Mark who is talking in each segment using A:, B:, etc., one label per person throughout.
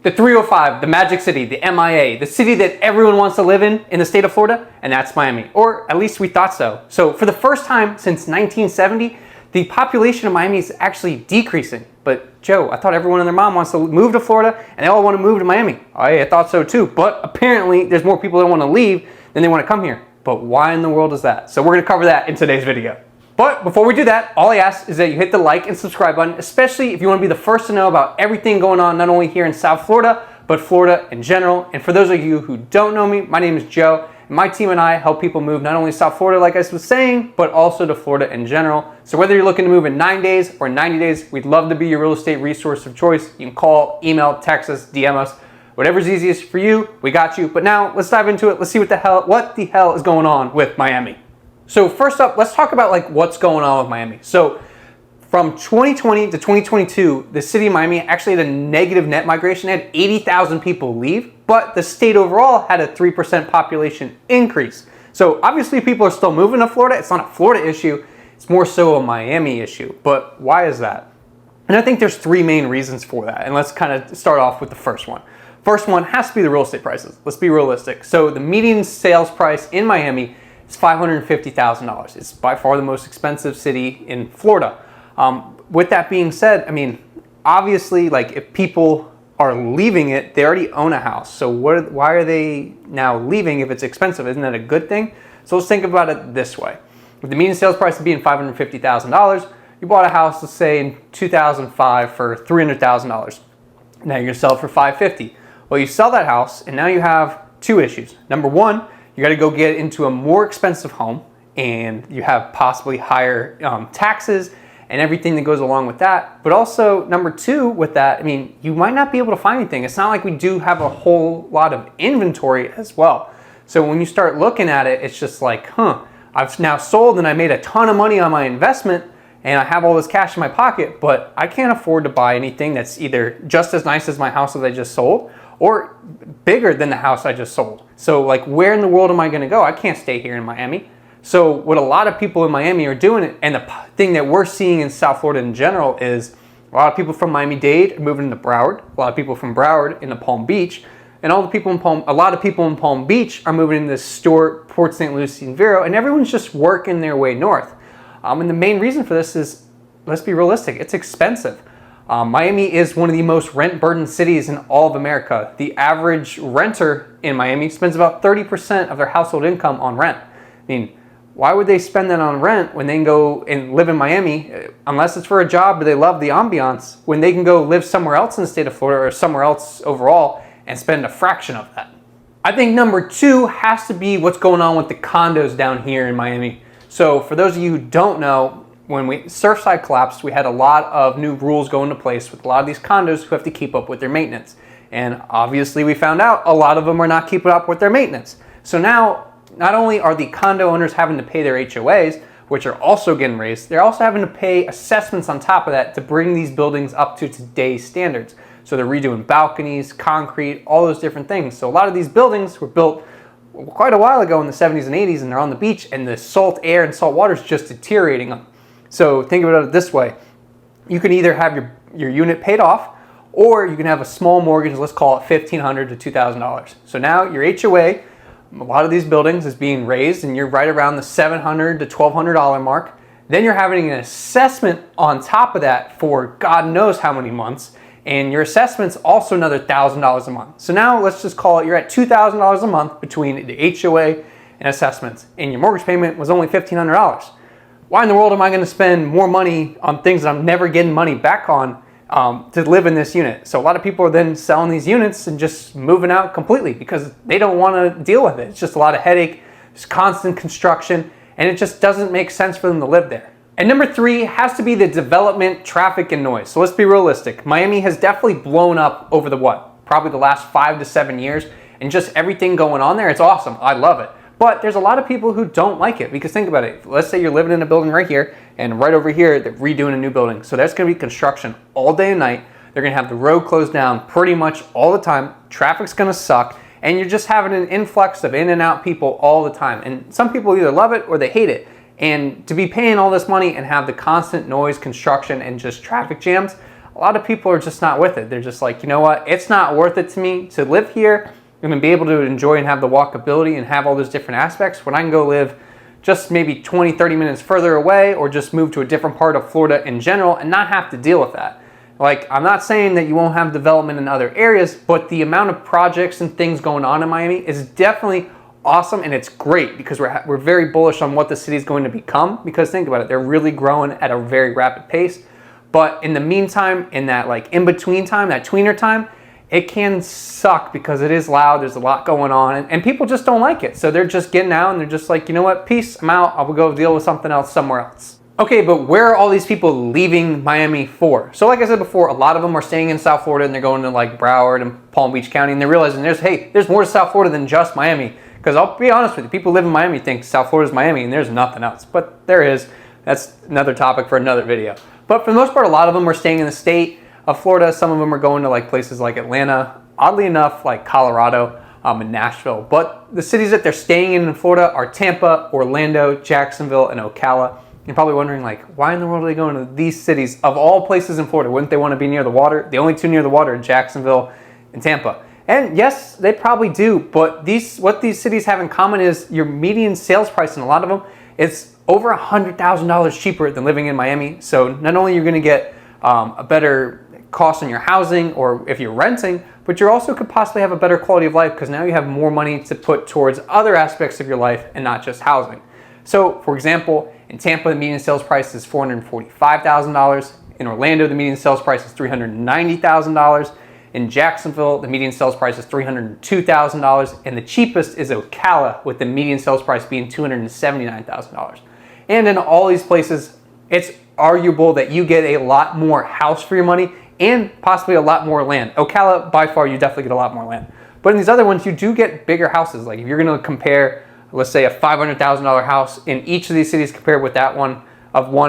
A: The 305, the Magic City, the MIA, the city that everyone wants to live in the state of Florida, and that's Miami. Or at least we thought so. So for the first time since 1970, the population of Miami is actually decreasing. But Joe, I thought everyone and their mom wants to move to Florida and they all want to move to Miami. I thought so too, but apparently there's more people that want to leave than they want to come here. But why in the world is that? So we're going to cover that in today's video. But before we do that, all I ask is that you hit the like and subscribe button, especially if you want to be the first to know about everything going on, not only here in South Florida, but Florida in general. And for those of you who don't know me, my name is Joe, and my team and I help people move not only to South Florida, like I was saying, but also to Florida in general. So whether you're looking to move in 9 days or 90 days, we'd love to be your real estate resource of choice. You can call, email, text us, DM us, whatever's easiest for you, we got you. But now let's dive into it. Let's see what the hell is going on with Miami. So first up, let's talk about like what's going on with Miami. So from 2020 to 2022, the city of Miami actually had a negative net migration. It had 80,000 people leave, but the state overall had a 3% population increase. So obviously people are still moving to Florida. It's not a Florida issue. It's more so a Miami issue. But why is that? And I think there's three main reasons for that. And let's kind of start off with the first one. First one has to be the real estate prices. Let's be realistic. So the median sales price in Miami is $550,000. It's by far the most expensive city in Florida. With that being said, I mean, obviously, like if people are leaving it, they already own a house. So why are they now leaving if it's expensive? Isn't that a good thing? So let's think about it this way. With the median sales price being $550,000, you bought a house, let's say in 2005 for $300,000. Now you're gonna sell it for $550,000. Well, you sell that house and now you have two issues. Number one, you got to go get into a more expensive home and you have possibly higher taxes and everything that goes along with that. But also number two with that, I mean, you might not be able to find anything. It's not like we do have a whole lot of inventory as well. So when you start looking at it, it's just like, I've now sold and I made a ton of money on my investment and I have all this cash in my pocket, but I can't afford to buy anything that's either just as nice as my house that I just sold or bigger than the house I just sold. So like, where in the world am I gonna go? I can't stay here in Miami. So what a lot of people in Miami are doing, and the thing that we're seeing in South Florida in general, is a lot of people from Miami-Dade are moving to Broward, a lot of people from Broward into Palm Beach, and a lot of people in Palm Beach are moving into Stuart, Port St. Lucie, and Vero, and everyone's just working their way north. And the main reason for this is, let's be realistic, it's expensive. Miami is one of the most rent-burdened cities in all of America. The average renter in Miami spends about 30% of their household income on rent. I mean, why would they spend that on rent when they can go and live in Miami, unless it's for a job or they love the ambiance, when they can go live somewhere else in the state of Florida or somewhere else overall and spend a fraction of that? I think number two has to be what's going on with the condos down here in Miami. So for those of you who don't know, when Surfside collapsed, we had a lot of new rules go into place with a lot of these condos who have to keep up with their maintenance. And obviously we found out a lot of them are not keeping up with their maintenance. So now, not only are the condo owners having to pay their HOAs, which are also getting raised, they're also having to pay assessments on top of that to bring these buildings up to today's standards. So they're redoing balconies, concrete, all those different things. So a lot of these buildings were built quite a while ago in the 70s and 80s, and they're on the beach, and the salt air and salt water is just deteriorating them. So think about it this way. You can either have your unit paid off, or you can have a small mortgage, let's call it $1,500 to $2,000. So now your HOA, a lot of these buildings is being raised and you're right around the $700 to $1,200 mark. Then you're having an assessment on top of that for God knows how many months. And your assessment's also another $1,000 a month. So now let's just call it, you're at $2,000 a month between the HOA and assessments. And your mortgage payment was only $1,500. Why in the world am I gonna spend more money on things that I'm never getting money back on to live in this unit? So a lot of people are then selling these units and just moving out completely because they don't wanna deal with it. It's just a lot of headache, it's constant construction, and it just doesn't make sense for them to live there. And number three has to be the development, traffic, and noise. So let's be realistic. Miami has definitely blown up over probably the last 5 to 7 years, and just everything going on there, it's awesome, I love it. But there's a lot of people who don't like it because think about it. Let's say you're living in a building right here and right over here, they're redoing a new building. So there's gonna be construction all day and night. They're gonna have the road closed down pretty much all the time. Traffic's gonna suck. And you're just having an influx of in and out people all the time. And some people either love it or they hate it. And to be paying all this money and have the constant noise, construction, and just traffic jams, a lot of people are just not with it. They're just like, you know what, it's not worth it to me to live here and to be able to enjoy and have the walkability and have all those different aspects when I can go live just maybe 20-30 minutes further away, or just move to a different part of Florida in general and not have to deal with that. Like, I'm not saying that you won't have development in other areas, but the amount of projects and things going on in Miami is definitely awesome, and it's great because we're very bullish on what the city is going to become, because think about it, they're really growing at a very rapid pace. But in the meantime, in that like in-between time, that tweener time, it can suck because it is loud, there's a lot going on, and people just don't like it. So they're just getting out and they're just like, you know what, peace, I'm out, I'll go deal with something else somewhere else. Okay, but where are all these people leaving Miami for? So like I said before, a lot of them are staying in South Florida and they're going to like Broward and Palm Beach County, and they're realizing there's more to South Florida than just Miami. Because I'll be honest with you, people who live in Miami think South Florida is Miami and there's nothing else. But there is. That's another topic for another video. But for the most part, a lot of them are staying in the state of Florida. Some of them are going to like places like Atlanta, oddly enough, like Colorado and Nashville. But the cities that they're staying in Florida are Tampa, Orlando, Jacksonville, and Ocala. You're probably wondering, like, why in the world are they going to these cities? Of all places in Florida, wouldn't they want to be near the water? The only two near the water are Jacksonville and Tampa. And yes, they probably do, but what these cities have in common is your median sales price in a lot of them is over $100,000 cheaper than living in Miami. So not only you're going to get a better cost on your housing, or if you're renting, but you also could possibly have a better quality of life because now you have more money to put towards other aspects of your life and not just housing. So for example, in Tampa, the median sales price is $445,000. In Orlando, the median sales price is $390,000. In Jacksonville, the median sales price is $302,000, and the cheapest is Ocala, with the median sales price being $279,000. And in all these places, it's arguable that you get a lot more house for your money and possibly a lot more land. Ocala, by far, you definitely get a lot more land. But in these other ones, you do get bigger houses. Like if you're going to compare, let's say, a $500,000 house in each of these cities compared with that one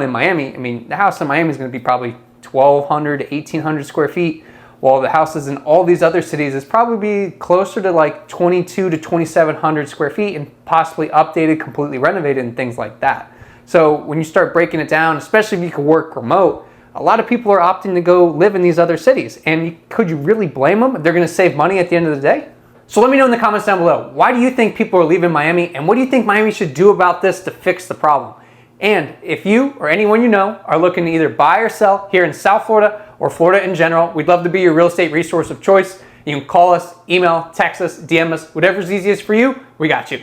A: in Miami, I mean, the house in Miami is going to be probably 1,200 to 1,800 square feet. While the houses in all these other cities is probably be closer to like 2,200 to 2,700 square feet and possibly updated, completely renovated, and things like that. So when you start breaking it down, especially if you can work remote, a lot of people are opting to go live in these other cities. And could you really blame them? They're going to save money at the end of the day. So let me know in the comments down below, why do you think people are leaving Miami, and what do you think Miami should do about this to fix the problem? And if you or anyone you know are looking to either buy or sell here in South Florida or Florida in general, we'd love to be your real estate resource of choice. You can call us, email, text us, DM us, whatever's easiest for you, we got you.